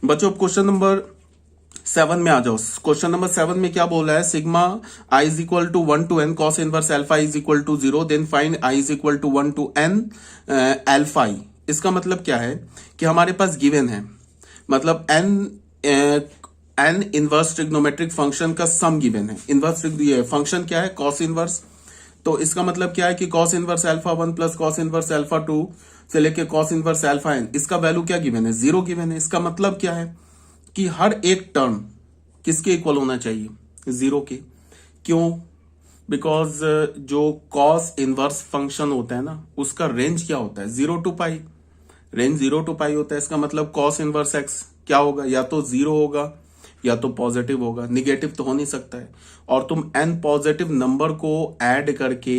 बच्चों question number 7 में आ जाओ। क्वेश्चन नंबर 7 में क्या बोला है, sigma I is equal to 1 to n cos inverse alpha is equal to 0, then find I is equal to 1 to n alpha I. इसका मतलब क्या है कि हमारे पास गिवन है, मतलब एन इनवर्स ट्रिग्नोमेट्रिक फंक्शन का सम गिवन है। इनवर्स फंक्शन क्या है, कॉस इनवर्स। तो इसका मतलब क्या है कि cos inverse alpha 1 plus cos inverse alpha 2 से लेके कॉस इनवर्स अल्फा एन, इसका वैल्यू क्या गिवन है, 0 गिवन है। इसका मतलब क्या है कि हर एक टर्म किसके इक्वल होना चाहिए, 0 के। क्यों? बिकॉज जो कॉस इनवर्स फंक्शन होता है ना, उसका रेंज क्या होता है, 0 टू पाई। रेंज 0 टू पाई होता है। इसका मतलब कॉस इनवर्स एक्स क्या होगा, या तो 0 होगा या तो पॉजिटिव होगा, निगेटिव तो हो नहीं सकता है। और तुम एन पॉजिटिव नंबर को ऐड करके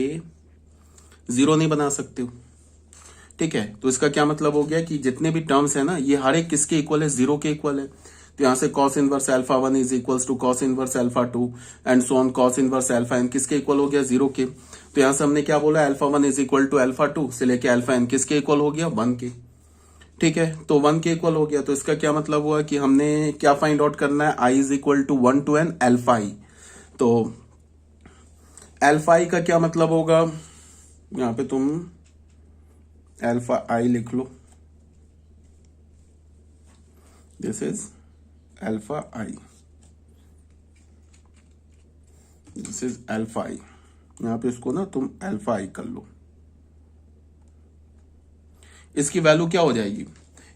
0 नहीं बना सकते हो, ठीक है। तो इसका क्या मतलब हो गया कि जितने भी टर्म्स है ना, ये हर एक किसके इक्वल है, 0 के इक्वल है। तो यहां से cos inverse alpha 1 is equals to cos inverse alpha 2 and so on cos inverse alpha n किसके इक्वल हो गया, 0 के। तो यहां से हमने क्या बोला, alpha 1 is equal to alpha 2 से लेके अल्फा n किसके इक्वल हो गया, 1 के, ठीक है। तो 1 के इक्वल हो गया। तो इसका क्या मतलब हुआ कि हमने क्या फाइंड आउट करना है, I is equal to 1 to n alpha I. तो अल्फा आई का क्या मतलब होगा, यहां पे तुम अल्फा आई लिख लो, this is alpha I, this is alpha I. यहां पे इसको ना तुम अल्फा आई कर लो। इसकी वैल्यू क्या हो जाएगी,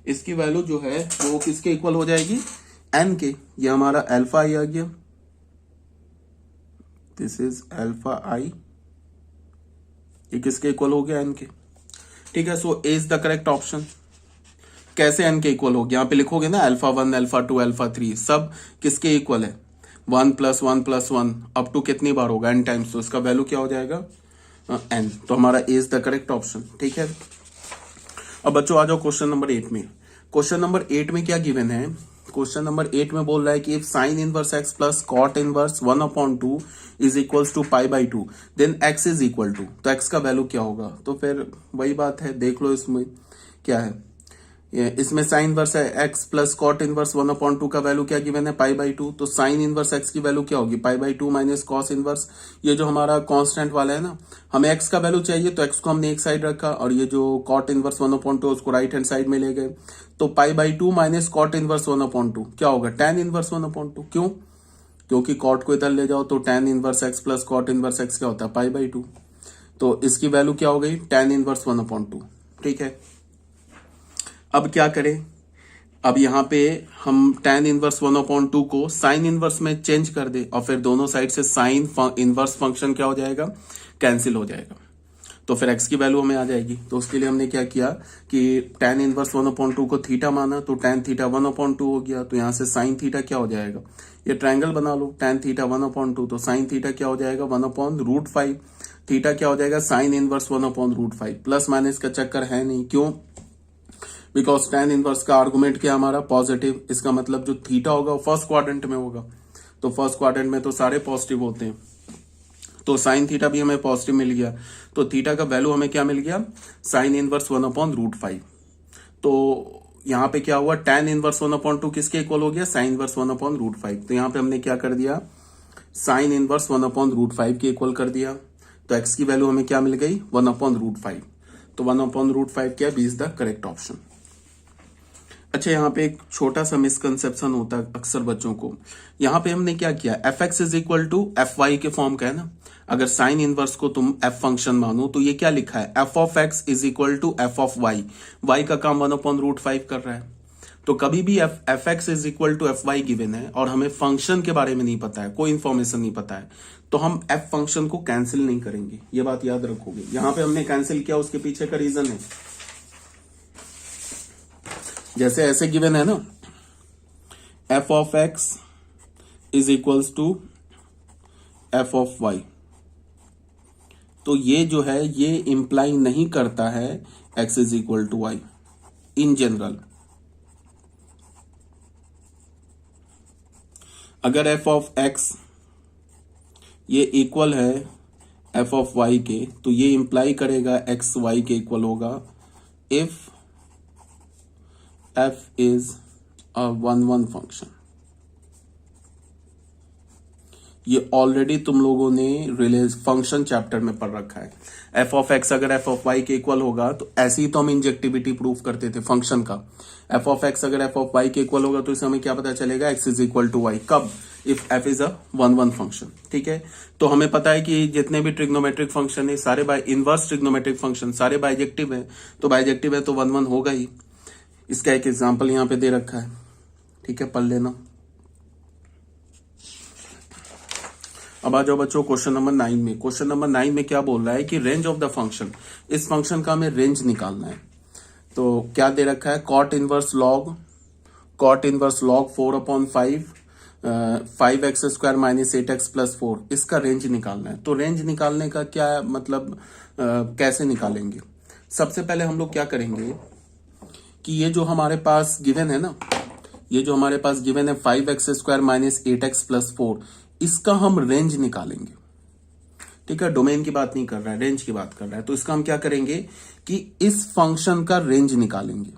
इसकी वैल्यू जो है वो किसके इक्वल हो जाएगी, एन के। ये हमारा अल्फा आई आ गया, दिस इज अल्फा आई, ये किसके इक्वल हो गया, एन के, ठीक है। सो ए इज द करेक्ट ऑप्शन। कैसे एन के इक्वल हो गया, यहां पे लिखोगे ना अल्फा 1 अल्फा 2 अल्फा 3 सब किसके इक्वल है, 1 प्लस 1 प्लस 1 अप टू कितनी बार होगा, एन टाइम्स। तो इसका वैल्यू क्या हो जाएगा, एन। तो हमारा ए इज द करेक्ट ऑप्शन, ठीक है। अब बच्चों आ जाओ क्वेश्चन नंबर 8 में। क्वेश्चन नंबर 8 में क्या गिवन है, क्वेश्चन नंबर 8 में बोल रहा है कि if sine inverse x plus cot inverse 1/2 is equals to pi by 2 then x is equal to, तो एक्स का वैल्यू क्या होगा। तो फिर वही बात है, देख लो इसमें क्या है, इसमें साइन इनवर्स है एक्स प्लस कॉट इनवर्स 1/2 का वैल्यू क्या गिवन है, पाई बाई 2। तो साइन इनवर्स एक्स की वैल्यू क्या होगी, पाई बाई 2 माइनस कॉस इनवर्स, ये जो हमारा कांस्टेंट वाला है ना, हमें एक्स का वैल्यू चाहिए तो एक्स को हमने एक साइड रखा, और ये जो कॉट इनवर्स 1/2 उसको राइट हैंड साइड में ले गए। तो pi by 2 minus cot inverse 1/2 क्या होगा, टेन इनवर्स 1/2। क्यों? क्योंकि कॉट को इधर ले जाओ तो tan inverse x plus cot inverse x क्या होता है, पाई बाई 2। तो इसकी वैल्यू क्या हो गई, टेन इनवर्स 1/2, ठीक है। अब क्या करें, अब यहां पे हम tan इनवर्स 1/2 को साइन इनवर्स में चेंज कर दे, और फिर दोनों साइड से साइन इनवर्स फंक्शन क्या हो जाएगा, कैंसिल हो जाएगा। तो फिर x की वैल्यू हमें आ जाएगी। तो उसके लिए हमने क्या किया कि tan इनवर्स 1/2 को थीटा माना, तो tan थीटा 1/2 हो गया। तो यहां से साइन थीटा क्या हो जाएगा, ये ट्रायंगल बना लो, tan थीटा 1/2, तो साइन थीटा क्या हो जाएगा, 1/√5। थीटा क्या हो जाएगा, साइन इनवर्स 1/√5। प्लस माइनस का चक्कर है नहीं, क्यों, बिकॉज tan इनवर्स का आर्गुमेंट क्या हमारा, पॉजिटिव। इसका मतलब जो थीटा होगा वो फर्स्ट क्वाड्रेंट में होगा, तो फर्स्ट क्वाड्रेंट में तो सारे पॉजिटिव होते हैं। तो साइन थीटा भी हमें पॉजिटिव मिल गया। तो थीटा का वैल्यू हमें क्या मिल गया, साइन इनवर्स 1/√5। तो यहां पे क्या हुआ, tan इनवर्स 1/2 किसके इक्वल हो गया, साइन इनवर्स 1/√5। तो यहां पे हमने क्या कर दिया, साइन इनवर्स 1/√5 के इक्वल कर दिया। तो एक्स की वैल्यू हमें क्या मिल गई, 1/√5। तो 1/√5 क्या, B is the correct option. अच्छा, यहाँ पे एक छोटा सा मिसकंसेप्शन होता है अक्सर बच्चों को। यहाँ पे हमने क्या किया, f x is equal to f y के फॉर्म का है ना। अगर साइन इनवर्स को तुम एफ फंक्शन मानो तो ये क्या लिखा है, f of x is equal to f of y. Y का काम 1/√5 कर रहा है। तो कभी भी f x is equal to f y given है और हमें फंक्शन के बारे में नहीं पता है, कोई इंफॉर्मेशन नहीं पता है, तो हम एफ फंक्शन को कैंसिल नहीं करेंगे, ये बात याद रखोगे। यहां पे हमने कैंसिल किया, उसके पीछे का रीजन है, जैसे ऐसे गिवन है ना, f of x is equals to f of y. तो ये जो है ये इंप्लाई नहीं करता है x is equal to y in general. अगर एफ ऑफ एक्स ये इक्वल है एफ ऑफ वाई के, तो ये इंप्लाई करेगा एक्स वाई के इक्वल होगा if f is one function. ये ऑलरेडी तुम लोगों ने रिलेज फंक्शन चैप्टर में पढ़ रखा है। एफ ऑफ एक्स अगर एफ ऑफ वाई के इक्वल होगा तो ऐसे ही तो हम इंजेक्टिविटी प्रूफ करते थे फंक्शन का। एफ ऑफ एक्स अगर एफ ऑफ वाई के इक्वल होगा तो इससे हमें क्या पता चलेगा, x is equal to y. कब? If f is a one function. ठीक है, तो हमें पता है कि जितने भी ट्रिग्नोमेट्रिक फंक्शन है सारे बाय इनवर्स ट्रिग्नोमेट्रिक फंक्शन सारे बाइजेक्टिव है, तो बाइजेक्टिव है तो वन होगा ही। इसका एक एग्जाम्पल यहां पे दे रखा है, ठीक है, पढ़ लेना। अब आ जाओ बच्चों क्वेश्चन नंबर 9 में। क्वेश्चन नंबर 9 में क्या बोल रहा है कि रेंज ऑफ द फंक्शन, इस फंक्शन का हमें रेंज निकालना है। तो क्या दे रखा है, cot inverse log 4/5 5x² minus 8x plus 4, इसका रेंज निकालना है। तो रेंज निकालने का क्या मतलब, कैसे निकालेंगे? सबसे पहले हम लोग क्या करेंगे कि ये जो हमारे पास गिवन है ना, ये जो हमारे पास गिवन है 5x² माइनस 8x प्लस 4, इसका हम रेंज निकालेंगे। ठीक है, डोमेन की बात नहीं कर रहा है, रेंज की बात कर रहा है। तो इसका हम क्या करेंगे कि इस फंक्शन का रेंज निकालेंगे।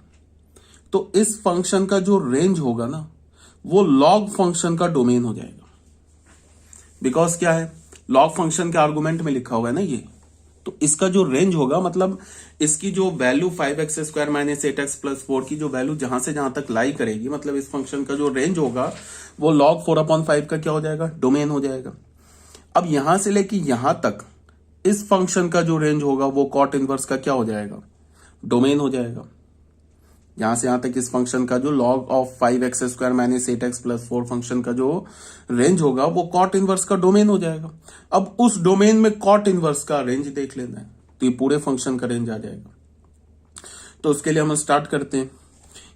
तो इस फंक्शन का जो रेंज होगा ना, वो लॉग फंक्शन का डोमेन हो जाएगा। बिकॉज क्या है, लॉग फंक्शन के आर्गुमेंट में लिखा हुआ है ना ये। तो इसका जो रेंज होगा, मतलब इसकी जो value 5x² minus 8x plus 4 की जो वैल्यू जहां से जहां तक लाई करेगी, मतलब इस फंक्शन का जो रेंज होगा वो log 4/5 का क्या हो जाएगा, डोमेन हो जाएगा। अब यहां से लेके यहां तक इस फंक्शन का जो रेंज होगा वो कॉट इनवर्स का क्या हो जाएगा, डोमेन हो जाएगा। यहां से यहां तक इस फंक्शन का जो log of 5x² minus 8x plus 4 function का जो रेंज होगा वो कॉट इनवर्स का डोमेन हो जाएगा। अब उस डोमेन में कॉट इनवर्स का रेंज देख लेना है, तो ये पूरे फंक्शन का रेंज आ जाएगा। तो उसके लिए हम स्टार्ट करते हैं।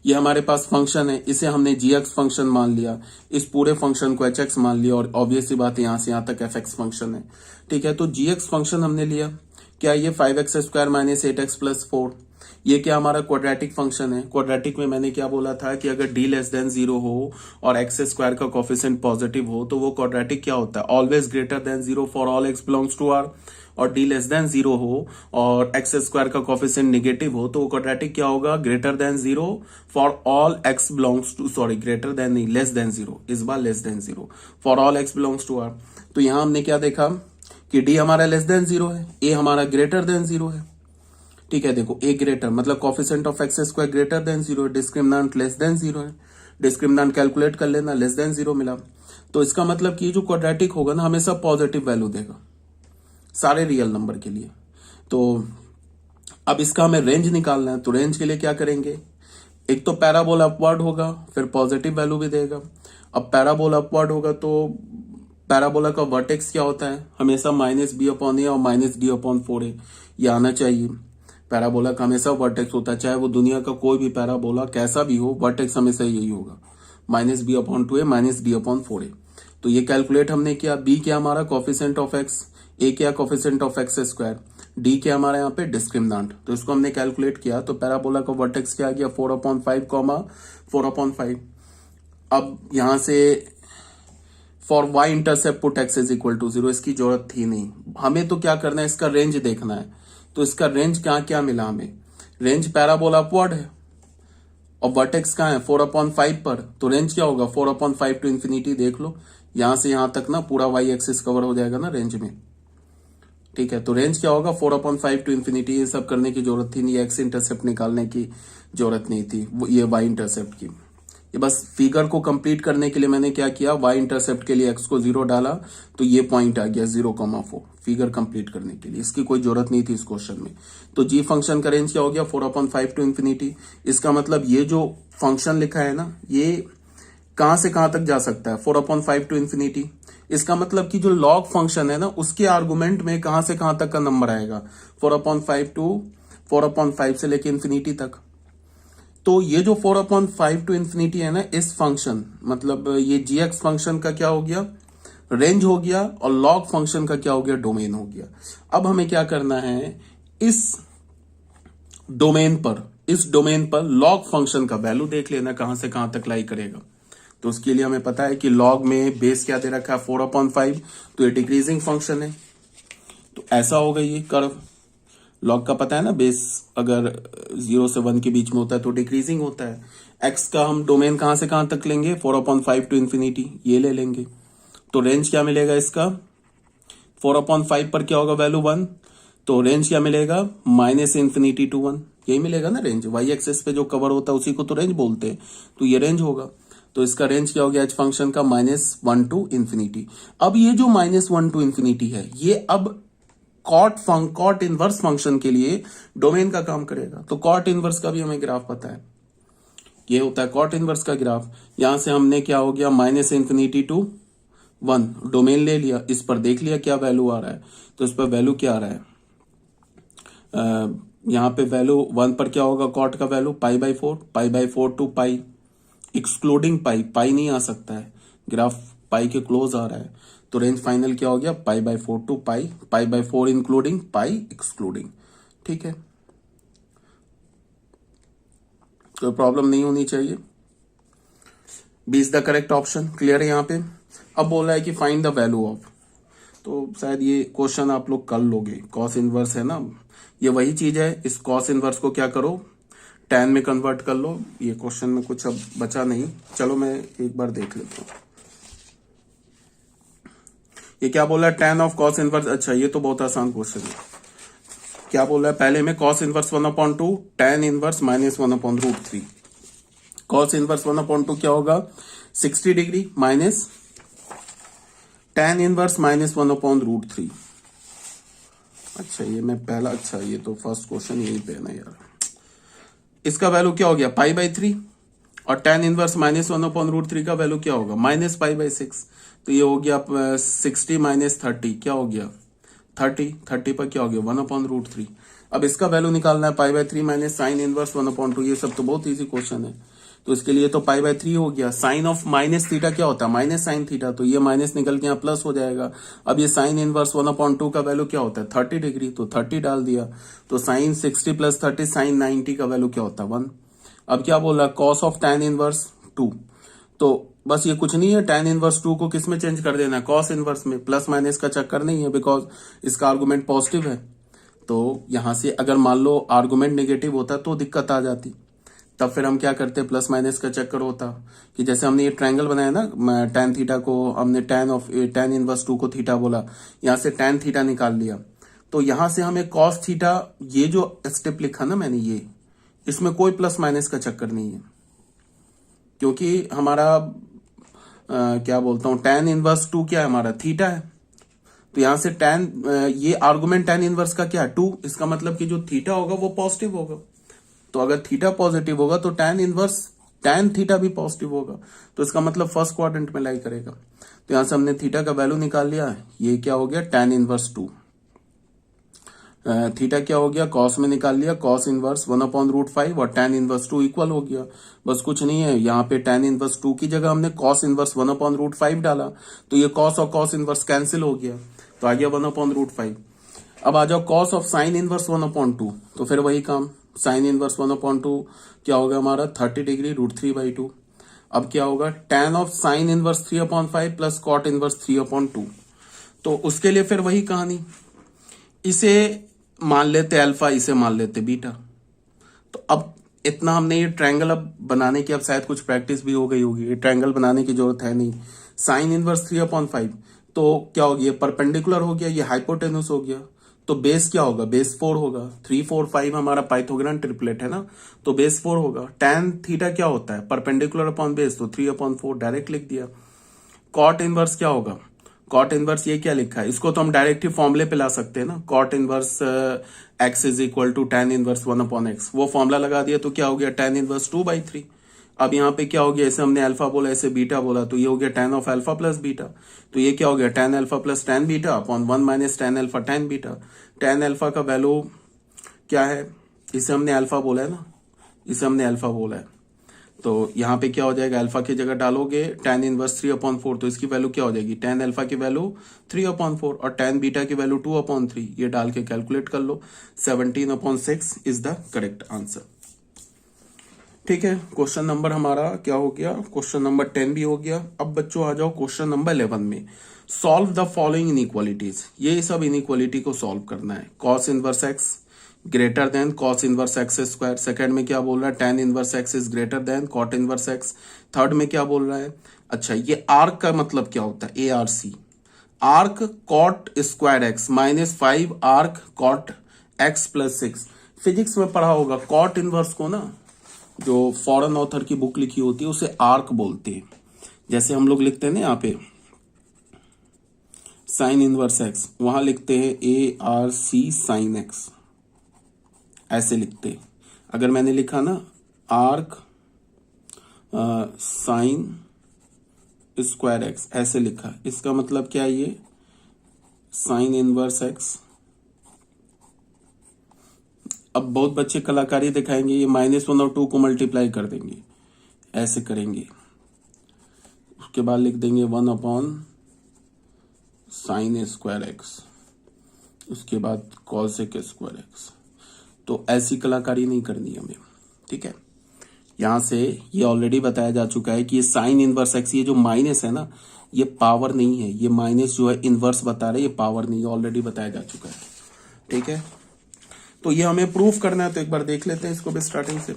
ये हमारे पास फंक्शन है, इसे हमने gx फंक्शन मान लिया, इस पूरे फंक्शन को hx मान लिया, और ऑब्वियस सी बात है यहां से यहां तक fx फंक्शन है। ठीक है, तो gx फंक्शन हमने लिया, क्या ये 5x² माइनस 8x प्लस 4, ये क्या हमारा क्वाड्रेटिक फंक्शन है। क्वाड्रेटिक में मैंने क्या बोला था कि अगर d लेस देन 0 हो और x² का कोफिशिएंट पॉजिटिव हो तो वो क्वाड्रेटिक क्या होता है, always greater than 0 for all x belongs to R। और d लेस देन 0 हो और x² का कोफिशिएंट नेगेटिव हो तो वो क्वाड्रेटिक क्या होगा, greater than 0 for all x belongs to, sorry greater than नहीं, लेस देन 0, इस बार less than 0 for all x belongs to R। तो यहां हमने क्या देखा कि d हमारा लेस देन 0 है, a हमारा ग्रेटर देन 0 है। ठीक है, देखो a ग्रेटर मतलब coefficient of x² greater than 0 है, डिस्क्रिमिनेंट लेस देन 0 है। डिस्क्रिमिनेंट कैलकुलेट कर लेना, लेस देन 0 मिला। तो इसका मतलब कि जो क्वाड्रेटिक होगा ना हमेशा पॉजिटिव वैल्यू देगा सारे रियल नंबर के लिए। तो अब इसका हमें रेंज निकालना है। तो रेंज के लिए क्या करेंगे, एक तो पैराबोला अपवर्ड होगा, फिर पॉजिटिव वैल्यू भी देगा। अब पैराबोला अपवर्ड होगा तो पैराबोला का वर्टेक्स क्या होता है, हमेशा -b/a और -d/4a, ये आना चाहिए। पैराबोला का हमेशा वर्टेक्स होता है, चाहे वो दुनिया का कोई भी पैराबोला कैसा भी हो, वर्टेक्स हमेशा यही होगा, -b/2a -d/4a। तो ये कैलकुलेट हमने किया। b क्या हमारा कोफिशिएंट ऑफ x, a क्या कोफिशिएंट ऑफ x², d क्या हमारा यहाँ पे डिस्क्रिमिनेंट। तो इसको हमने कैलकुलेट किया तो पैराबोला का वर्टेक्स क्या आ गया, 4/5, 4/5। अब यहां से for y intercept put x is equal to 0, इसकी जरूरत थी नहीं, हमें तो क्या करना है, इसका रेंज देखना है। तो इसका रेंज क्या क्या मिला हमें, रेंज पैराबोला अपवर्ड है और वर्टेक्स कहाँ है, 4/5 पर। तो रेंज क्या होगा, 4/5 टू इंफिनिटी। देख लो यहां से यहां तक ना पूरा y एक्सिस कवर हो जाएगा ना रेंज में। ठीक है, तो रेंज क्या होगा, 4/5 टू इंफिनिटी। ये सब करने की जरूरत थी नहीं, एक्स इंटरसेप्ट निकालने की जरूरत नहीं थी, ये y इंटरसेप्ट की। ये बस फिगर को कंप्लीट करने के लिए मैंने क्या किया, y इंटरसेप्ट के लिए x को 0 डाला तो ये पॉइंट आ गया 0,4, फिगर कंप्लीट करने के लिए। इसकी कोई जरूरत नहीं थी इस क्वेश्चन में। तो g फंक्शन का रेंज क्या हो गया, 4/5 टू इंफिनिटी। इसका मतलब ये जो फंक्शन लिखा है ना, ये कहां से कहां तक जा सकता है, 4/5 टू इंफिनिटी। इसका मतलब कि जो लॉग फंक्शन है ना, उसके आर्गुमेंट में कहां से कहां तक का नंबर आएगा, 4/5 से लेके इंफिनिटी तक। तो ये जो 4/5 टू इंफिनिटी है ना, इस फंक्शन मतलब ये gx फंक्शन का क्या हो गया, रेंज हो गया, और लॉग फंक्शन का क्या हो गया, डोमेन हो गया। अब हमें क्या करना है, इस डोमेन पर लॉग फंक्शन का वैल्यू देख लेना कहां से कहां तक लाई करेगा। तो उसके लिए हमें पता है कि लॉग में बेस क्या दे रखा है, 4/5, तो ये डिक्रीजिंग फंक्शन है, तो ऐसा होगा ये कर्व। लॉग का पता है ना, बेस अगर 0 से 1 के बीच में होता है तो डिक्रीजिंग होता है। एक्स का हम डोमेन कहां से कहां तक लेंगे, 4/5 टू इन्फिनिटी, ये ले लेंगे। तो रेंज क्या मिलेगा इसका, 4/5 पर क्या होगा वैल्यू 1, तो रेंज क्या मिलेगा -∞ to 1, यही मिलेगा ना रेंज। वाई एक्सेस पे जो कवर होता है उसी को तो रेंज बोलते हैं, तो ये रेंज होगा। तो इसका रेंज क्या हो गया एच फंक्शन का, -1 to इन्फिनिटी। अब ये जो -1 to इन्फिनिटी है, ये अब कॉट इनवर्स फंक्शन के लिए डोमेन का काम करेगा। तो कॉट इनवर्स का भी हमें ग्राफ पता है, ये होता है कॉट इनवर्स का ग्राफ। यहां से हमने क्या हो गया -∞ to 1 डोमेन ले लिया, इस पर देख लिया क्या वैल्यू आ रहा है, तो इस पर वैल्यू क्या आ रहा है, यहां पे वैल्यू 1 पर क्या होगा, कॉट का वैल्यू π/4 टू पाई, एक्सक्लूडिंग पाई नहीं आ सकता है, ग्राफ पाई के क्लोज आ रहा है। तो रेंज फाइनल क्या हो गया π/4 टू π/4 इंक्लूडिंग पाई एक्सक्लूडिंग। ठीक है, कोई प्रॉब्लम नहीं होनी चाहिए। B is the correct option, clear है यहाँ पे। अब बोला है कि फाइंड द वैल्यू ऑफ, तो शायद ये क्वेश्चन आप लोग कर लोगे, कॉस इनवर्स है ना, ये वही चीज है। इस कॉस इनवर्स को क्या करो, tan में कन्वर्ट कर लो। ये क्वेश्चन में कुछ अब बचा नहीं, चलो मैं एक बार देख लेता हूं। ये क्या बोला है, tan ऑफ कॉस इनवर्स। अच्छा, ये तो बहुत आसान क्वेश्चन है। क्या बोला है, पहले में cos inverse 1/2, tan inverse -1/√3। Cos inverse 1/2 क्या होगा, 60 डिग्री माइनस tan इनवर्स -1/√3। अच्छा, ये मैं पहला, अच्छा ये तो फर्स्ट क्वेश्चन यही पे है ना यार। इसका वैल्यू क्या हो गया π/3, और tan इनवर्स -1/√3 का वैल्यू क्या होगा -π/6। तो ये हो गया 60 - 30, क्या हो गया 30 पर क्या हो गया 1/√3। अब इसका वैल्यू निकालना है π/3 माइनस साइन इनवर्स 1/2। ये सब तो बहुत इजी क्वेश्चन है, तो इसके लिए तो π/3 हो गया। साइन ऑफ माइनस थीटा क्या होता है, माइनस साइन थीटा, तो ये माइनस निकल के यहाँ प्लस हो जाएगा। अब ये साइन इनवर्स 1/2 का वैल्यू क्या होता है 30 डिग्री, तो 30 डाल दिया। तो साइन 60 + 30 साइन 90 का वैल्यू क्या होता है 1। अब क्या बोला, कॉस ऑफ tan इनवर्स 2, तो बस ये कुछ नहीं है, tan इनवर्स 2 को किस में चेंज कर देना है, कॉस इनवर्स में। प्लस माइनस का चक्कर नहीं है, बिकॉज इसका आर्गुमेंट पॉजिटिव है। तो यहां से अगर मान लो आर्गुमेंट नेगेटिव होता तो दिक्कत आ जाती, तब फिर हम क्या करते, प्लस माइनस का चक्कर होता। कि जैसे हमने ये ट्रायंगल बनाया ना, tan थीटा को हमने tan इनवर्स 2 को थीटा बोला, यहां से tan थीटा निकाल लिया। तो यहां से हमें कॉस थीटा, ये जो स्टेप लिखा ना मैंने, ये इसमें कोई प्लस माइनस का चक्कर नहीं है, क्योंकि हमारा क्या बोलता हूं, tan इनवर्स 2 क्या है हमारा, थीटा है। तो यहां से tan, ये आर्गुमेंट tan इनवर्स का क्या है 2, इसका मतलब कि जो थीटा होगा वो पॉजिटिव होगा। तो अगर थीटा पॉजिटिव होगा तो tan इनवर्स tan थीटा भी पॉजिटिव होगा, तो इसका मतलब फर्स्ट क्वाड्रेंट में लाई करेगा। तो यहां से हमने थीटा का वैल्यू निकाल लिया, ये क्या हो गया tan इनवर्स 2। थीटा क्या हो गया, कॉस में निकाल लिया, कॉस इनवर्स 1/√5 और tan इनवर्स 2 इक्वल हो गया। बस कुछ नहीं है, यहाँ पे tan इनवर्स 2 की जगह हमने कॉस इनवर्स 1/√5 डाला, तो ये कॉस और कॉस इनवर्स कैंसिल हो गया, तो आ गया 1/√5। अब आ जाओ कॉस ऑफ साइन इनवर्स 1/2, तो फिर वही काम, साइन इनवर्स 1/2 क्या होगा हमारा 30 डिग्री √3/2। अब क्या होगा, tan of sine inverse 3/5 plus cot inverse 3/2। तो उसके लिए फिर वही कहानी, इसे मान लेते अल्फा, इसे मान लेते बीटा। तो अब इतना हमने ये ट्रायंगल अब बनाने की, अब शायद कुछ प्रैक्टिस भी हो गई होगी, ये ट्रायंगल बनाने की जरूरत है नहीं। साइन इनवर्स 3/5, तो क्या हो गया, परपेंडिकुलर हो गया, ये हाइपोटेन्यूस हो गया। तो बेस क्या होगा, बेस 4 होगा। 3 4 5 हमारा पाइथागोरन ट्रिपलेट है ना, तो बेस 4 होगा। tan थीटा क्या होता है, परपेंडिकुलर अपॉन बेस, तो 3/4 डायरेक्ट लिख दिया। कॉट इनवर्स क्या होगा, कॉट इनवर्स ये क्या लिखा है, इसको तो हम डायरेक्ट ही फॉर्मूले पे ला सकते हैं ना, cot inverse x is equal to tan inverse 1/x, वो फॉर्मूला लगा दिया, तो क्या हो गया tan इनवर्स 2/3। अब यहाँ पे क्या हो गया, ऐसे हमने अल्फा बोला, ऐसे बीटा बोला, तो ये हो गया tan of alpha plus beta. तो ये क्या हो गया, tan alpha plus tan beta upon 1 minus tan alpha tan beta. tan alpha का वैल्यू क्या है, इसे हमने अल्फा बोला है ना, इसे हमने अल्फा बोला है। तो यहाँ पे क्या हो जाएगा, अल्फा की जगह डालोगे tan इनवर्स 3/4, तो इसकी वैल्यू क्या हो जाएगी, tan अल्फा की वैल्यू 3/4 और tan बीटा की वैल्यू 2/3। ये डाल के कैलकुलेट कर लो, 17/6 इज द करेक्ट आंसर। ठीक है, क्वेश्चन नंबर हमारा क्या हो गया, क्वेश्चन नंबर 10 भी हो गया। अब बच्चों आ जाओ क्वेश्चन नंबर 11 में। सॉल्व द फॉलोइंग इनइक्वालिटीज, ये सब इनइक्वालिटी को सॉल्व करना है। Cos inverse x, greater than cos inverse x square. Second में क्या बोल रहा है, tan inverse x is greater than cot inverse x. Third में क्या बोल रहा है, अच्छा ये आर्क का मतलब क्या होता है, A R C, arc cot square x -5 arc cot x +6। Physics में पढ़ा होगा कॉट इनवर्स को ना, जो फॉरेन ऑथर की बुक लिखी होती है उसे आर्क बोलते हैं। जैसे हम लोग लिखते हैं ना यहाँ पे साइन इनवर्स एक्स, वहां लिखते हैं A R C sine x, ऐसे लिखते हैं। अगर मैंने लिखा ना आर्क साइन स्क्वायर एक्स, ऐसे लिखा, इसका मतलब क्या है, ये साइन इनवर्स एक्स। अब बहुत बच्चे कलाकारी दिखाएंगे, ये -1 और 2 को मल्टीप्लाई कर देंगे, ऐसे करेंगे, उसके बाद लिख देंगे 1 साइन स्क्वायर एक्स, उसके बाद कॉसेक स्क्वायर एक्स। तो ऐसी कलाकारी नहीं करनी हमें, ठीक है। यहां से ये ऑलरेडी बताया जा चुका है कि ये साइन इनवर्स एक्स, ये जो माइनस है ना, ये पावर नहीं है, ये माइनस जो है इनवर्स बता रहे, ये पावर नहीं है, ऑलरेडी बताया जा चुका है, ठीक है। तो ये हमें प्रूफ करना है, तो एक बार देख लेते हैं इसको भी स्टार्टिंग से।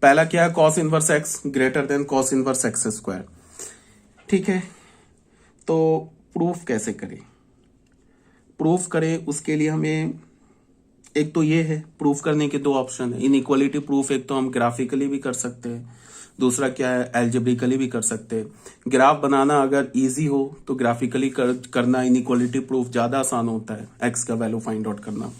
पहला क्या है, cos inverse x greater than cos inverse x square, ठीक है। तो प्रूफ कैसे करें, प्रूफ करें उसके लिए हमें, एक तो ये है, प्रूफ करने के 2 ऑप्शन है। इनइक्वालिटी प्रूफ एक तो हम ग्राफिकली भी कर सकते हैं, दूसरा क्या है एल्जेब्रिकली भी कर सकते हैं। ग्राफ बनाना अगर इजी हो तो ग्राफिकली करना इनइक्वालिटी प्रूफ ज्यादा आसान होता है, एक्स का वैल्यू फाइंड आउट करना।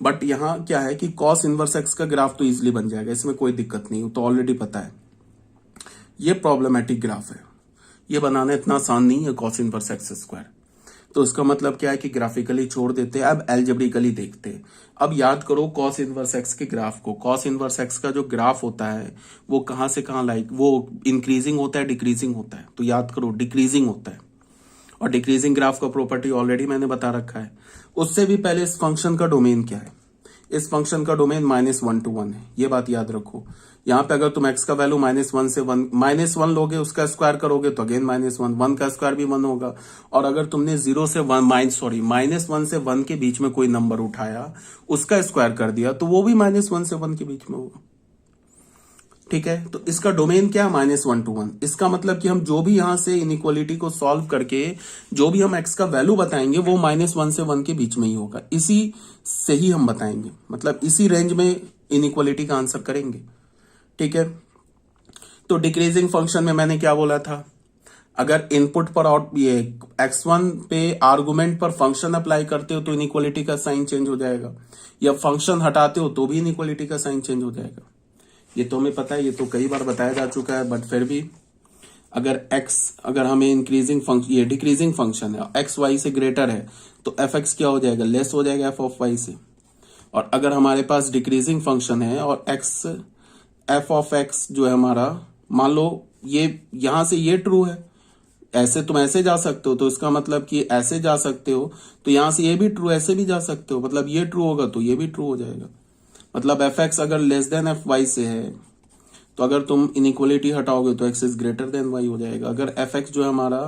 बट यहाँ क्या है कि कॉस इनवर्स एक्स का ग्राफ तो इजिली बन जाएगा, इसमें कोई दिक्कत नहीं हो, तो ऑलरेडी पता है। ये प्रॉब्लमेटिक ग्राफ है, ये बनाना इतना आसान नहीं है कॉस इनवर्स एक्स स्क्वायर। तो इसका मतलब क्या है कि ग्राफिकली छोड़ देते हैं, अब एल्जेब्रिकली देखते हैं। अब याद करो कॉस इनवर्स एक्स के ग्राफ को, कॉस इनवर्स एक्स का जो ग्राफ होता है वो कहां से कहां वो इंक्रीजिंग होता है डिक्रीजिंग होता है, तो याद करो डिक्रीजिंग होता है। और डिक्रीजिंग ग्राफ का प्रॉपर्टी ऑलरेडी मैंने बता रखा है। उससे भी पहले इस फंक्शन का डोमेन क्या है, इस फंक्शन का डोमेन -1 to 1 है, ये बात याद रखो। यहाँ पे अगर तुम x का वैल्यू -1 से -1 लोगे, उसका स्क्वायर करोगे तो अगेन -1, 1 का स्क्वायर भी 1 होगा। और अगर तुमने 0 से 1 -1 से 1 के बीच में कोई नंबर उठाया, उसका स्क्वायर कर दिया, तो वो भी -1 से 1 के बीच में होगा, ठीक है। तो इसका डोमेन क्या है, -1 to 1। इसका मतलब कि हम जो भी यहां से इनइक्वालिटी को सॉल्व करके जो भी हम x का वैल्यू बताएंगे वो -1 से 1 के बीच में ही होगा, इसी से ही हम बताएंगे, मतलब इसी रेंज में इनइक्वालिटी का आंसर करेंगे, ठीक है। तो डिक्रीजिंग फंक्शन में मैंने क्या बोला था, अगर इनपुट पर आउट ये x1 पे आर्गुमेंट पर फंक्शन अप्लाई करते हो तो इनइक्वालिटी का साइन चेंज हो जाएगा, या फंक्शन हटाते हो तो भी इनइक्वालिटी का साइन चेंज हो जाएगा। ये तो हमें पता है, ये तो कई बार बताया जा चुका है, बट फिर भी अगर हमें इंक्रीजिंग फंक्शन, ये डिक्रीजिंग फंक्शन है, एक्स वाई से ग्रेटर है, तो एफ एक्स क्या हो जाएगा, लेस हो जाएगा एफ ऑफ वाई से। और अगर हमारे पास डिक्रीजिंग फंक्शन है और एक्स एफ ऑफ एक्स जो है हमारा, मान लो ये यहां से ये ट्रू है, ऐसे तुम ऐसे जा सकते हो, तो इसका मतलब कि ऐसे जा सकते हो, तो यहां से ये भी ट्रू, ऐसे भी जा सकते हो, मतलब ये ट्रू होगा तो ये भी ट्रू हो जाएगा। मतलब एफ एक्स अगर लेस देन एफ वाई से है, तो अगर तुम इनइक्वालिटी हटाओगे तो x is greater than y हो जाएगा। अगर एफ एक्स जो है हमारा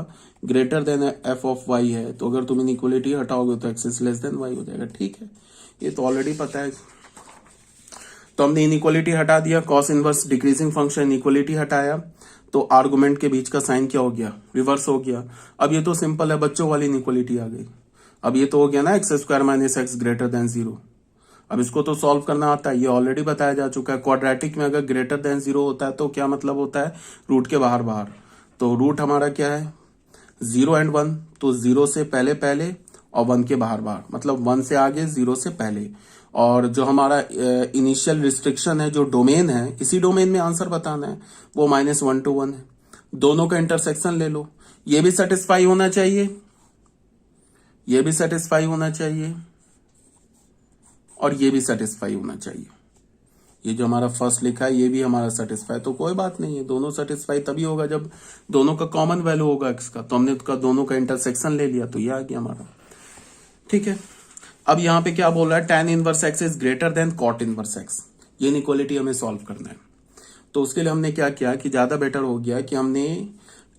greater than f of y है, तो अगर तुम इनइक्वालिटी हटाओगे तो x is less than y हो जाएगा, ठीक है। ये तो ऑलरेडी पता है। तो हमने इनइक्वालिटी हटा दिया, cos inverse decreasing function inequality हटाया, तो आर्गुमेंट के बीच का साइन क्या हो गया, रिवर्स हो गया। अब ये तो सिंपल है, बच्चों वाली इनइक्वालिटी आ गई। अब ये तो हो गया ना x square minus x greater than 0। अब इसको तो सॉल्व करना आता है, ये ऑलरेडी बताया जा चुका है। क्वाड्रेटिक में अगर ग्रेटर देन 0 होता है तो क्या मतलब होता है, रूट के बाहर बाहर। तो रूट हमारा क्या है 0 and 1, तो 0 से पहले पहले और 1 के बाहर बाहर, मतलब 1 से आगे 0 से पहले। और जो हमारा इनिशियल रिस्ट्रिक्शन है, जो डोमेन है, इसी डोमेन में आंसर बताना है, वो -1 to 1 है। दोनों का इंटरसेक्शन ले लो, ये भी सेटिस्फाई होना चाहिए, ये भी सेटिस्फाई होना चाहिए, और ये भी सेटिस्फाई होना चाहिए। ये जो हमारा फर्स्ट लिखा है ये भी हमारा सेटिस्फाई, तो कोई बात नहीं है, दोनों सेटिस्फाई तभी होगा जब दोनों का कॉमन वैल्यू होगा एक्स का। तो हमने दोनों का इंटरसेक्शन ले लिया, तो ये आ गया हमारा, ठीक है। अब यहाँ पे क्या बोल रहा है, tan inverse x is greater than cot inverse x. ये इनइक्वालिटी हमें सॉल्व करना है। तो उसके लिए हमने क्या किया कि ज्यादा बेटर हो गया कि हमने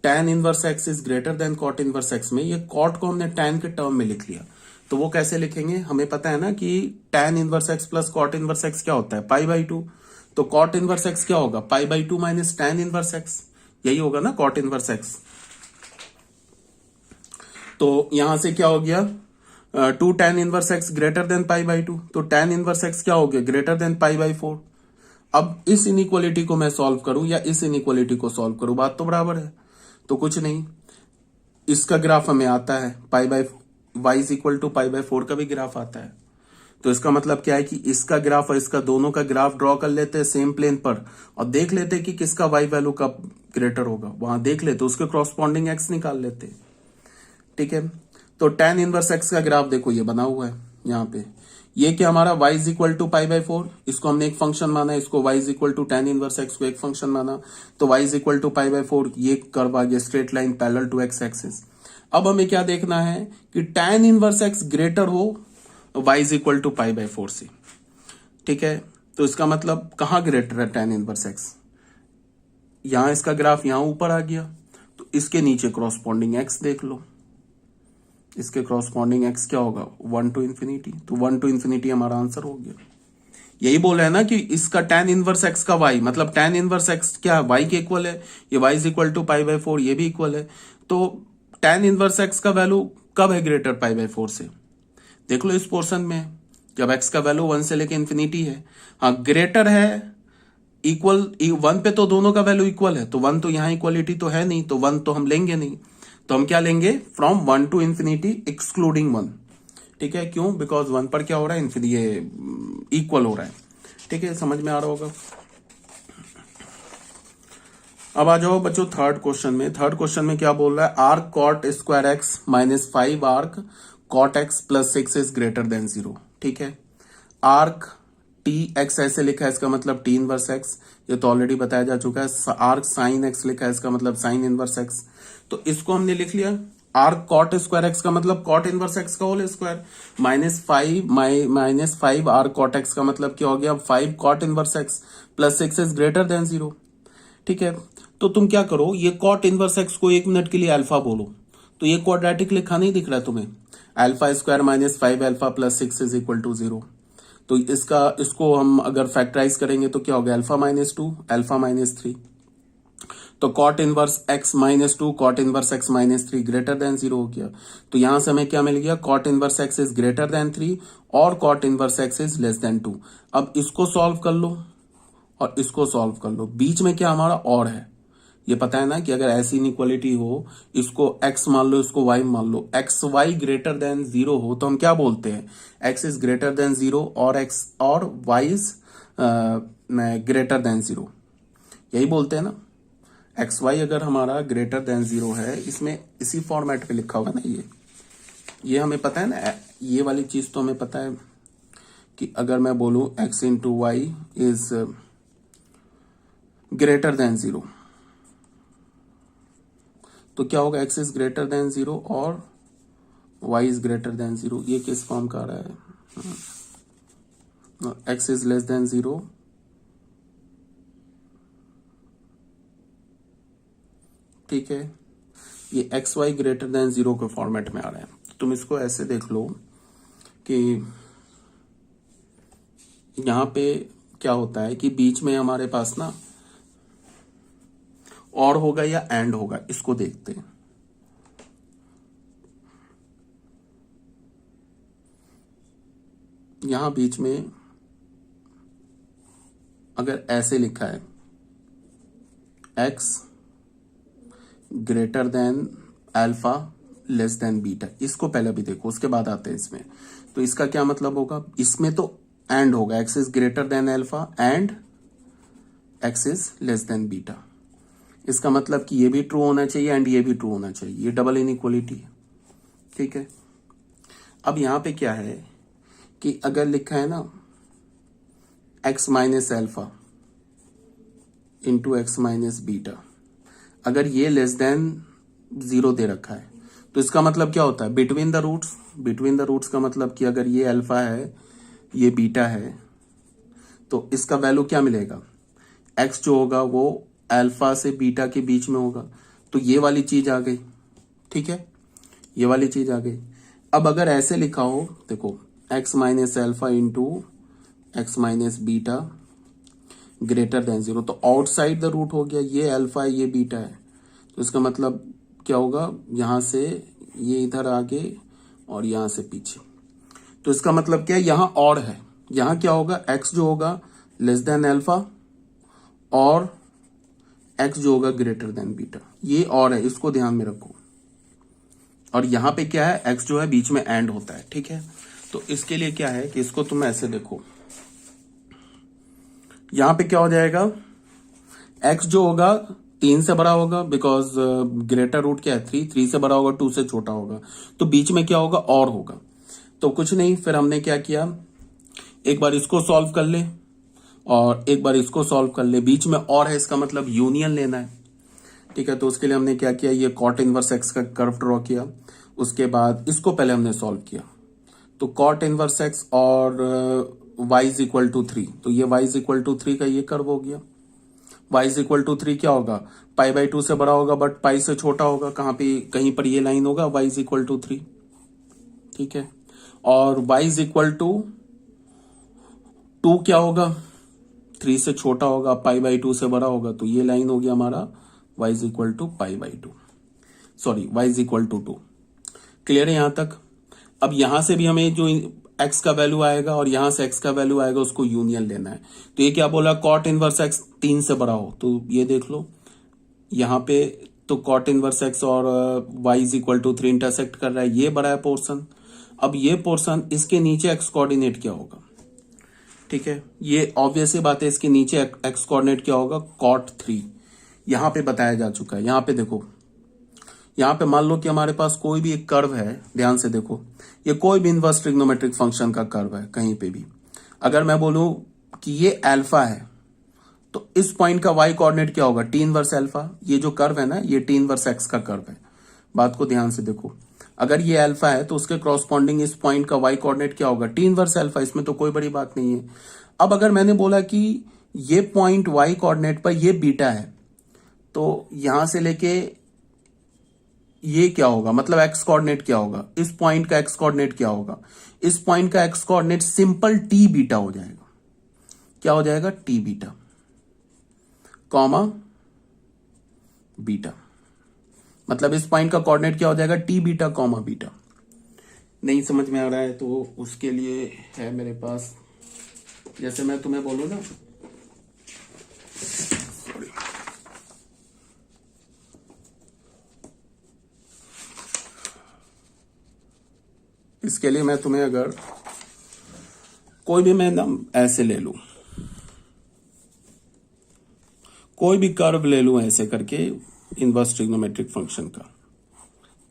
tan inverse x is greater than cot inverse x में ये कॉट को हमने tan के टर्म में लिख लिया। तो वो कैसे लिखेंगे, हमें पता है ना कि tan inverse x plus cot inverse x क्या होता है, पाई/2। तो कॉट इनवर्स x क्या होगा, पाई/2 माइनस tan इनवर्स x, यही होगा ना कॉट इनवर्स x। तो यहां से क्या हो गया, 2 tan inverse x greater than pi, तो tan इनवर्स x क्या हो गया, ग्रेटर देन पाई/4। अब इस इनइक्वालिटी को मैं सॉल्व करूं या इस इनइक्वालिटी को सॉल्व करूं, बात तो बराबर है। तो कुछ नहीं, इसका ग्राफ हमें आता है y इक्वल टू पाई/4 का भी ग्राफ आता है। तो इसका मतलब क्या है कि इसका ग्राफ और इसका दोनों का ग्राफ ड्रॉ कर लेते हैं सेम प्लेन पर और देख लेते हैं कि किसका y वैल्यू कब ग्रेटर होगा, वहां देख लेते, उसके क्रॉसपॉन्डिंग x निकाल लेते। ठीक है, तो tan इनवर्स x का ग्राफ देखो ये बना हुआ है यहाँ पे, ये क्या हमारा y इज इक्वल टू पाई/4, इसको हमने एक फंक्शन माना, इसको y is equal to tan inverse x को एक फंक्शन माना, तो y इज इक्वल टू पाई/4, ये कर्व आ गया straight line parallel to x axis. अब हमें क्या देखना है कि tan इनवर्स x ग्रेटर हो y इज इक्वल टू पाई/4 से। ठीक है, तो इसका मतलब कहां ग्रेटर है tan इनवर्स x, यहां इसका ग्राफ यहां ऊपर आ गया, तो इसके नीचे क्रॉसपॉन्डिंग x देख लो, इसके क्रॉसपॉन्डिंग x क्या होगा, 1 टू इन्फिनिटी, तो 1 टू इन्फिनिटी हमारा आंसर हो गया। यही बोला है ना कि इसका tan इनवर्स x का y, मतलब tan इनवर्स x क्या y के इक्वल है, ये y इज इक्वल टू पाई/4, ये भी इक्वल है। तो tan इनवर्स x का वैल्यू कब है ग्रेटर पाई/4 से, देख लो इस पोर्शन में, जब x का वैल्यू 1 से लेके इन्फिनिटी है, हाँ ग्रेटर है, इक्वल 1 पे तो दोनों का वैल्यू इक्वल है, तो 1 तो यहाँ इक्वालिटी तो है नहीं, तो 1 तो हम लेंगे नहीं, तो हम क्या लेंगे, फ्रॉम 1 टू इन्फिनिटी एक्सक्लूडिंग 1। ठीक है, क्यों, बिकॉज 1 पर क्या हो रहा है, ये इक्वल हो रहा है। ठीक है, समझ में आ रहा होगा। अब आ जाओ बच्चों थर्ड क्वेश्चन में। थर्ड क्वेश्चन में क्या बोल रहा है, arc cot square x minus 5 arc cot x plus 6 is greater than 0। ठीक है, आर्क टी एक्स ऐसे लिखा है, इसका मतलब टी इनवर्स एक्स, ये तो ऑलरेडी बताया जा चुका है। आर्क साइन एक्स लिखा है, इसका मतलब साइन इनवर्स एक्स, तो इसको हमने लिख लिया। आर्क कॉट स्क्वायर एक्स का मतलब कॉट इनवर्स एक्स का whole square, minus 5 arc cot x का मतलब क्या हो गया, 5 cot inverse x plus 6 is greater than 0। ठीक है, तो तुम क्या करो, ये कॉट इनवर्स एक्स को 1 मिनट के लिए अल्फा बोलो, तो ये क्वाड्रेटिक लिखा नहीं दिख रहा है तुम्हें, alpha square minus 5 alpha plus 6 is equal to 0। तो इसको हम अगर फैक्टराइज करेंगे तो क्या होगा, अल्फा माइनस 2 अल्फा माइनस 3, तो cot inverse x minus 2 cot inverse x minus 3 greater than 0 हो गया। तो यहां से हमें क्या मिल गया, cot inverse x is greater than 3 और cot inverse x is less than 2। अब इसको सॉल्व कर लो और इसको सॉल्व कर लो, बीच में क्या हमारा और है, ये पता है ना कि अगर ऐसी इनइक्वालिटी हो, इसको x मान लो, इसको y मान लो, एक्स वाई ग्रेटर देन 0 हो, तो हम क्या बोलते हैं, x इज ग्रेटर देन 0 और y इज ग्रेटर देन 0, यही बोलते हैं ना। एक्स वाई अगर हमारा ग्रेटर देन 0 है, इसमें इसी फॉर्मेट पे लिखा होगा ना, ये हमें पता है ना, ये वाली चीज तो हमें पता है कि अगर मैं बोलूं x into y is greater than 0, तो क्या होगा, x इज ग्रेटर देन 0 और y इज ग्रेटर देन 0। ये किस फॉर्म का आ रहा है, x इज लेस देन 0 ठीक है, ये एक्स वाई ग्रेटर देन 0 के फॉर्मेट में आ रहा है। तो तुम इसको ऐसे देख लो कि यहां पे क्या होता है कि बीच में हमारे पास ना और होगा या एंड होगा, इसको देखते हैं। यहां बीच में अगर ऐसे लिखा है x greater then alpha less than beta, इसको पहले भी देखो उसके बाद आते हैं इसमें। तो इसका क्या मतलब होगा, इसमें तो एंड होगा, x is greater then alpha and x is less then beta. इसका मतलब कि ये भी ट्रू होना चाहिए एंड ये भी ट्रू होना चाहिए, ये डबल इनइक्वालिटी है। ठीक है, अब यहां पे क्या है कि अगर लिखा है ना x minus alpha into x minus beta, अगर ये लेस देन 0 दे रखा है, तो इसका मतलब क्या होता है, between the roots. Between the roots का मतलब कि अगर ये अल्फा है ये बीटा है, तो इसका वैल्यू क्या मिलेगा, x जो होगा वो अल्फा से बीटा के बीच में होगा, तो ये वाली चीज आ गई। ठीक है, ये वाली चीज आ गई। अब अगर ऐसे लिखा हो, देखो x minus alpha into x minus beta greater than 0, तो आउटसाइड द रूट हो गया, ये अल्फा है ये बीटा है, तो इसका मतलब क्या होगा, यहां से ये इधर आगे और यहां से पीछे, तो इसका मतलब क्या है, यहां और है, यहां क्या होगा, x जो होगा लेस देन अल्फा और x जो होगा ग्रेटर देन बीटा, ये और है, इसको ध्यान में रखो। और यहां पे क्या है, x जो है बीच में एंड होता है, ठीक है। तो इसके लिए क्या है कि इसको तुम ऐसे देखो, यहां पे क्या हो जाएगा, x जो होगा 3 से बड़ा होगा, बिकॉज ग्रेटर रूट क्या है 3 से बड़ा होगा 2 से छोटा होगा, तो बीच में क्या होगा, और होगा। तो कुछ नहीं, फिर हमने क्या किया, एक बार इसको सॉल्व कर ले और एक बार इसको सॉल्व कर ले, बीच में और है, इसका मतलब यूनियन लेना है, ठीक है। तो उसके लिए हमने क्या किया, ये कॉट इनवर्स एक्स का कर्व ड्रॉ किया, उसके बाद इसको पहले हमने सॉल्व किया, तो कॉट इनवर्स एक्स और y इज इक्वल टू 3, तो ये y इज इक्वल टू 3 का ये कर्व हो गया। y इज इक्वल टू 3 क्या होगा, पाई बाई 2 से बड़ा होगा बट पाई से छोटा होगा, कहां पे कहीं पर ये लाइन होगा, y इज इक्वल टू 3, ठीक है। और y इज इक्वल टू 2 क्या होगा, 3 से छोटा होगा, पाई बाई 2 से बड़ा होगा, तो ये लाइन हो गया हमारा y is equal to pi by 2, sorry y is equal to 2। Clear है यहां तक। अब यहां से भी हमें जो x का वैल्यू आएगा और यहां से x का वैल्यू आएगा उसको यूनियन लेना है। तो ये क्या बोला, कॉट इनवर्स x 3 से बड़ा हो, तो ये देख लो यहां पे, तो कॉट इनवर्स x और y is equal to 3 intersect कर रहा है, ये बड़ा है पोर्शन। अब ये पोर्शन, इसके नीचे x कोऑर्डिनेट क्या होगा, ठीक है, ये ऑब्वियस ही बात है, इसके नीचे x कोऑर्डिनेट क्या होगा, कॉट 3, यहां पे बताया जा चुका है। यहां पे देखो, यहां पे मान लो कि हमारे पास कोई भी एक कर्व है, ध्यान से देखो, ये कोई भी इनवर्स ट्रिग्नोमेट्रिक फंक्शन का कर्व है, कहीं पे भी अगर मैं बोलूं कि ये अल्फा है, तो इस पॉइंट का y कोऑर्डिनेट क्या होगा, टी इनवर्स अल्फा, ये जो कर्व है ना, ये टी इनवर्स एक्स का कर्व है। बात को ध्यान से देखो, अगर ये अल्फा है तो उसके क्रॉसपॉन्डिंग इस पॉइंट का y कोऑर्डिनेट क्या होगा, टी इनवर्स अल्फा, इसमें तो कोई बड़ी बात नहीं है। अब अगर मैंने बोला कि ये पॉइंट y कोऑर्डिनेट पर ये बीटा है, तो यहां से लेके ये क्या होगा, मतलब x कोऑर्डिनेट क्या होगा, इस पॉइंट का x कोऑर्डिनेट क्या होगा, इस पॉइंट का x coordinate simple t beta हो जाएगा। क्या हो जाएगा, t बीटा कॉमा बीटा, मतलब इस पॉइंट का कोऑर्डिनेट क्या हो जाएगा, टी बीटा कॉमा बीटा। नहीं समझ में आ रहा है तो उसके लिए है मेरे पास, जैसे मैं तुम्हें बोलूं ना, सॉरी, इसके लिए मैं तुम्हें अगर कोई भी मैं ना ऐसे ले लूं, कोई भी कर्व ले लूं ऐसे करके इनवर्स ट्रिग्नोमेट्रिक फंक्शन का,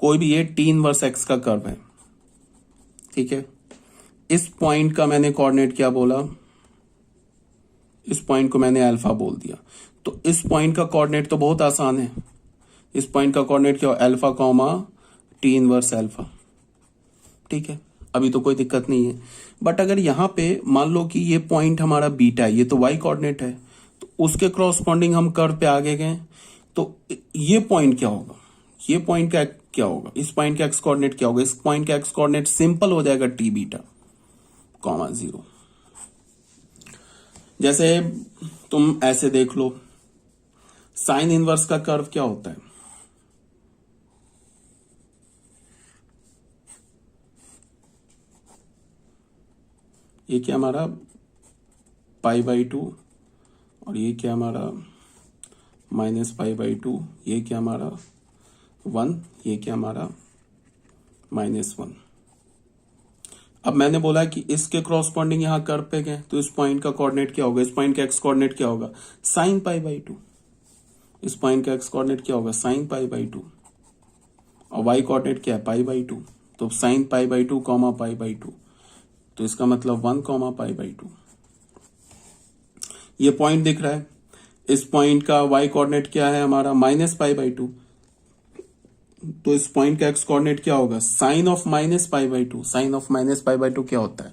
कोई भी, ये टी इनवर्स एक्स का कर्व है, ठीक है। इस पॉइंट का मैंने कोऑर्डिनेट क्या बोला, इस पॉइंट को मैंने अल्फा बोल दिया, तो इस पॉइंट का कोऑर्डिनेट तो बहुत आसान है, इस पॉइंट का कोऑर्डिनेट क्या हो, alpha comma T inverse alpha, ठीक है, अभी तो कोई दिक्कत नहीं है। बट अगर यहां पे मान लो कि ये पॉइंट हमारा बीटा है, ये तो y कोऑर्डिनेट है, तो उसके क्रॉसपॉन्डिंग हम कर्व पे आगे गए, तो ये पॉइंट क्या होगा, ये पॉइंट का क्या होगा, इस पॉइंट का एक्स कोऑर्डिनेट क्या होगा, इस पॉइंट का एक्स कोऑर्डिनेट सिंपल हो जाएगा टी बीटा कॉमा 0। जैसे तुम ऐसे देख लो, साइन इनवर्स का कर्व क्या होता है, ये क्या हमारा पाई बाई 2 और ये क्या हमारा माइनस पाई बाई 2, ये क्या हमारा 1, ये क्या हमारा -1। अब मैंने बोला कि इसके क्रॉसपॉन्डिंग यहां कर्व पे गए, तो इस पॉइंट का कोऑर्डिनेट क्या होगा, इस पॉइंट का एक्स कोऑर्डिनेट क्या होगा, साइन पाई बाई 2, इस पॉइंट का एक्स कोऑर्डिनेट क्या होगा, साइन पाई बाई 2, और वाई कोऑर्डिनेट क्या है, पाई बाई 2, तो sine pi by 2 comma pi by 2, तो इसका मतलब 1 कॉमा पाई बाई 2। ये पॉइंट दिख रहा है, इस पॉइंट का y कोऑर्डिनेट क्या है हमारा, माइनस पाई बाई 2, तो इस पॉइंट का x कोऑर्डिनेट क्या होगा, sine of minus pi by 2, sine of minus pi by 2 क्या होता है,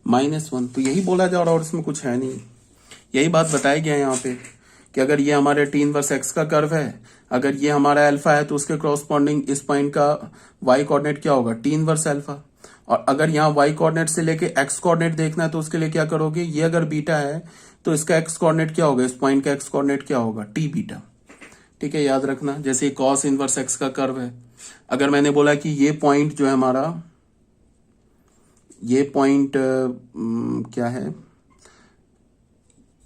-1। तो यही बोला जा रहा है और इसमें कुछ है नहीं, यही बात बताया गया है यहाँ पे कि अगर ये हमारे टी इनवर्स एक्स का कर्व है, अगर ये हमारा अल्फा है तो उसके क्रॉसपॉन्डिंग इस पॉइंट का वाई कोऑर्डिनेट क्या होगा, टी इनवर्स अल्फा। और अगर यहाँ वाई कोऑर्डिनेट से लेके एक्स कोऑर्डिनेट देखना है तो उसके लिए क्या करोगे, ये अगर बीटा है तो इसका एक्स कोऑर्डिनेट क्या होगा, इस पॉइंट का एक्स कोऑर्डिनेट क्या होगा, टी बीटा। ठीक है, याद रखना। जैसे कॉस इनवर्स एक्स का कर्व है, अगर मैंने बोला कि ये पॉइंट जो है हमारा, ये पॉइंट क्या है,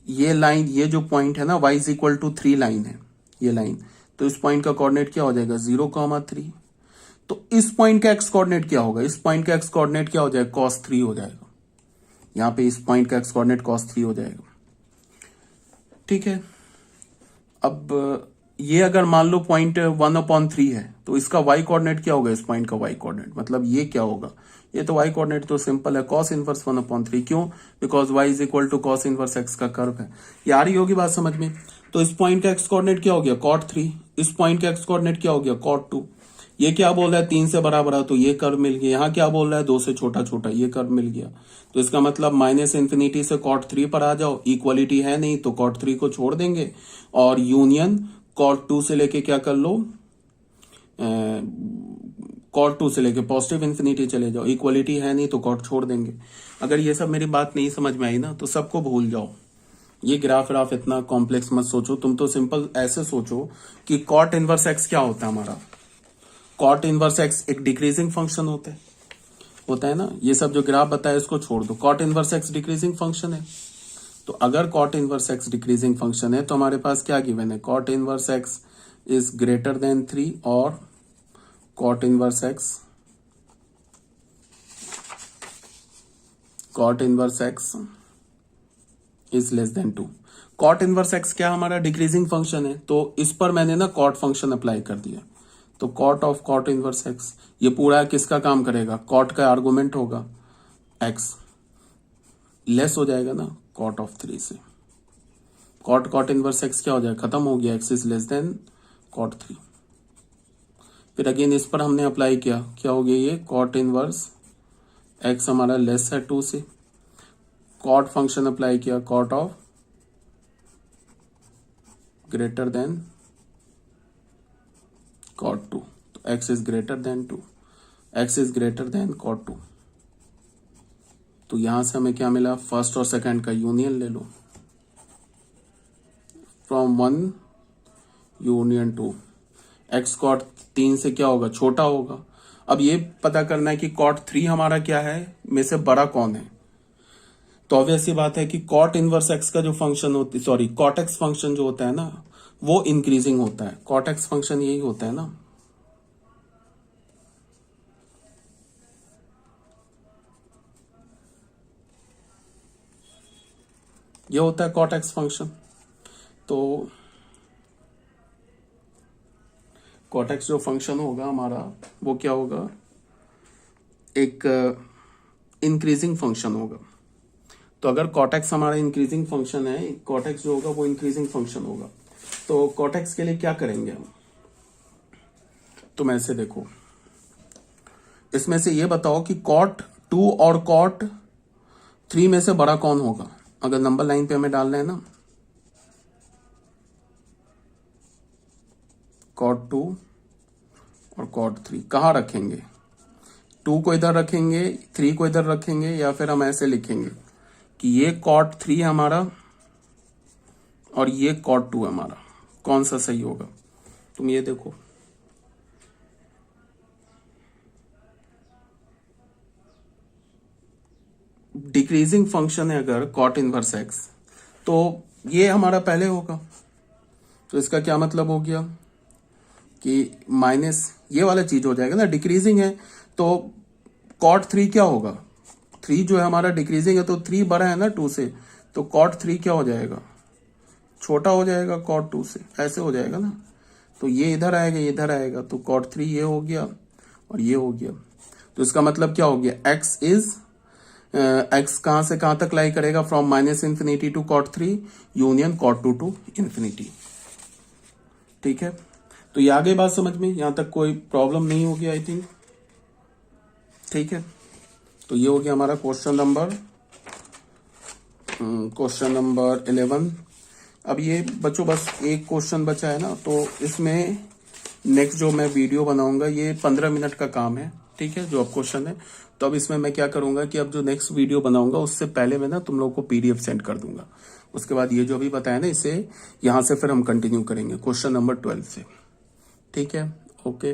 ये लाइन, ये जो पॉइंट है ना y is equal to 3 line है, ये लाइन, तो इस पॉइंट का कोऑर्डिनेट क्या हो जाएगा, 0,3। तो इस पॉइंट का एक्स कोऑर्डिनेट क्या होगा, इस पॉइंट का एक्स कोऑर्डिनेट क्या हो जाएगा, cos 3 हो जाएगा। यहां पे इस पॉइंट का एक्स कोऑर्डिनेट cos 3 हो जाएगा। ठीक है, अब ये अगर मान लो पॉइंट 1/3 है तो इसका y कोऑर्डिनेट क्या होगा, इस पॉइंट का y कोऑर्डिनेट, मतलब ये क्या होगा, ये तो y कोऑर्डिनेट तो सिंपल है, cos इनवर्स 1/3। क्यों, because y is equal to cos inverse x का कर्व है। ये आ रही होगी बात समझ में। तो इस पॉइंट का x कोऑर्डिनेट क्या हो गया, cot 3, इस पॉइंट का x कोऑर्डिनेट क्या हो गया, cot 2। ये क्या बोल रहा है, 3 से बराबर है तो ये कर्व मिल गया। यहाँ क्या बोल रहा है, 2 से छोटा छोटा, ये कर्व मिल गया। तो इसका मतलब -∞ से cot 3 पर आ जाओ, इक्वलिटी है नहीं तो cot 3 को छोड़ देंगे और यूनियन cot 2 से लेके क्या कर लो, cot 2 से लेके पॉजिटिव इन्फिनिटी चले जाओ, इक्वलिटी है नहीं तो cot छोड़ देंगे। अगर ये सब मेरी बात नहीं समझ में आई ना तो सबको भूल जाओ, ये ग्राफ व्राफ इतना कॉम्प्लेक्स मत सोचो, तुम तो सिंपल ऐसे सोचो कि cot इनवर्स एक्स क्या होता है हमारा, cot इनवर्स एक्स एक डिक्रीजिंग फंक्शन होता है ना। ये सब जो ग्राफ बताया इसको छोड़ दो, cot inverse x decreasing function है। तो अगर cot inverse x decreasing function है तो हमारे पास क्या गिवन है, cot inverse x is greater than 3 और cot inverse x is less than 2। cot inverse x क्या हमारा डिक्रीजिंग फंक्शन है, तो इस पर मैंने ना cot फंक्शन अप्लाई कर दिया। तो cot of cot inverse x, ये पूरा किसका काम करेगा, cot का आर्गुमेंट होगा x, लेस हो जाएगा ना cot ऑफ 3 से। cot इनवर्स एक्स क्या हो जाएगा, खत्म हो गया, x is less then cot 3। फिर अगेन इस पर हमने अप्लाई किया, क्या हो गया ये, cot इनवर्स x हमारा लेस है 2 से, cot फंक्शन अप्लाई किया, cot of greater than cot 2, तो x is greater then 2, x is greater then cot 2। तो यहां से हमें क्या मिला, फर्स्ट और सेकंड का यूनियन ले लो, फ्रॉम 1 यूनियन 2, x cot 3 से क्या होगा, छोटा होगा। अब ये पता करना है कि cot 3 हमारा क्या है, में से बड़ा कौन है। तो ऑब्वियस सी बात है कि cot इनवर्स x का जो फंक्शन होती, सॉरी cot x फंक्शन जो होता है ना वो इंक्रीजिंग होता है, cot x फंक्शन यही होता है ना। ये होता है cot x फंक्शन। तो cot x जो फंक्शन होगा हमारा वो क्या होगा, एक इंक्रीजिंग फंक्शन होगा। तो अगर cot x हमारा इंक्रीजिंग फंक्शन है, cot x जो होगा वो इंक्रीजिंग फंक्शन होगा। तो cot x के लिए क्या करेंगे हम, तुम ऐसे देखो, इसमें से ये बताओ कि cot 2 और cot 3 में से बड़ा कौन होगा। अगर नंबर लाइन पे हमें डालना है ना, cot 2 और cot 3 कहाँ रखेंगे, 2 को इधर रखेंगे, 3 को इधर रखेंगे, या फिर हम ऐसे लिखेंगे कि ये cot 3 हमारा और ये cot 2 हमारा, कौन सा सही होगा। तुम ये देखो, डिक्रीजिंग फंक्शन है अगर cot इनवर्स एक्स, तो ये हमारा पहले होगा। तो इसका क्या मतलब हो गया कि माइनस ये वाला चीज हो जाएगा ना, डिक्रीजिंग है तो cot 3 क्या होगा, 3 जो है हमारा डिक्रीजिंग है तो 3 बड़ा है ना 2 से, तो cot 3 क्या हो जाएगा, छोटा हो जाएगा cot 2 से, ऐसे हो जाएगा ना। तो ये इधर आएगा, ये इधर आएगा, तो cot 3 ये हो गया और ये हो गया। तो इसका मतलब क्या हो गया, x कहां से कहां तक लाई करेगा, from -∞ to cot 3 union cot 2 to infinity. ठीक है, तो ये आ गई बात समझ में, यहां तक कोई प्रॉब्लम नहीं होगी आई थिंक। ठीक है, तो ये हो गया हमारा क्वेश्चन नंबर 11 अब ये बच्चों बस एक क्वेश्चन बचा है ना, तो इसमें नेक्स्ट जो मैं वीडियो बनाऊंगा ये 15 मिनट का काम है, ठीक है, जो अब क्वेश्चन है। तो अब इसमें मैं क्या करूंगा कि अब जो नेक्स्ट वीडियो बनाऊंगा उससे पहले मैं ना तुम लोगों को पीडीएफ सेंड कर दूंगा। उसके बाद ये जो भी बताया ना, इसे यहां से फिर हम कंटिन्यू करेंगे क्वेश्चन नंबर 12 से, ठीक है। ओके।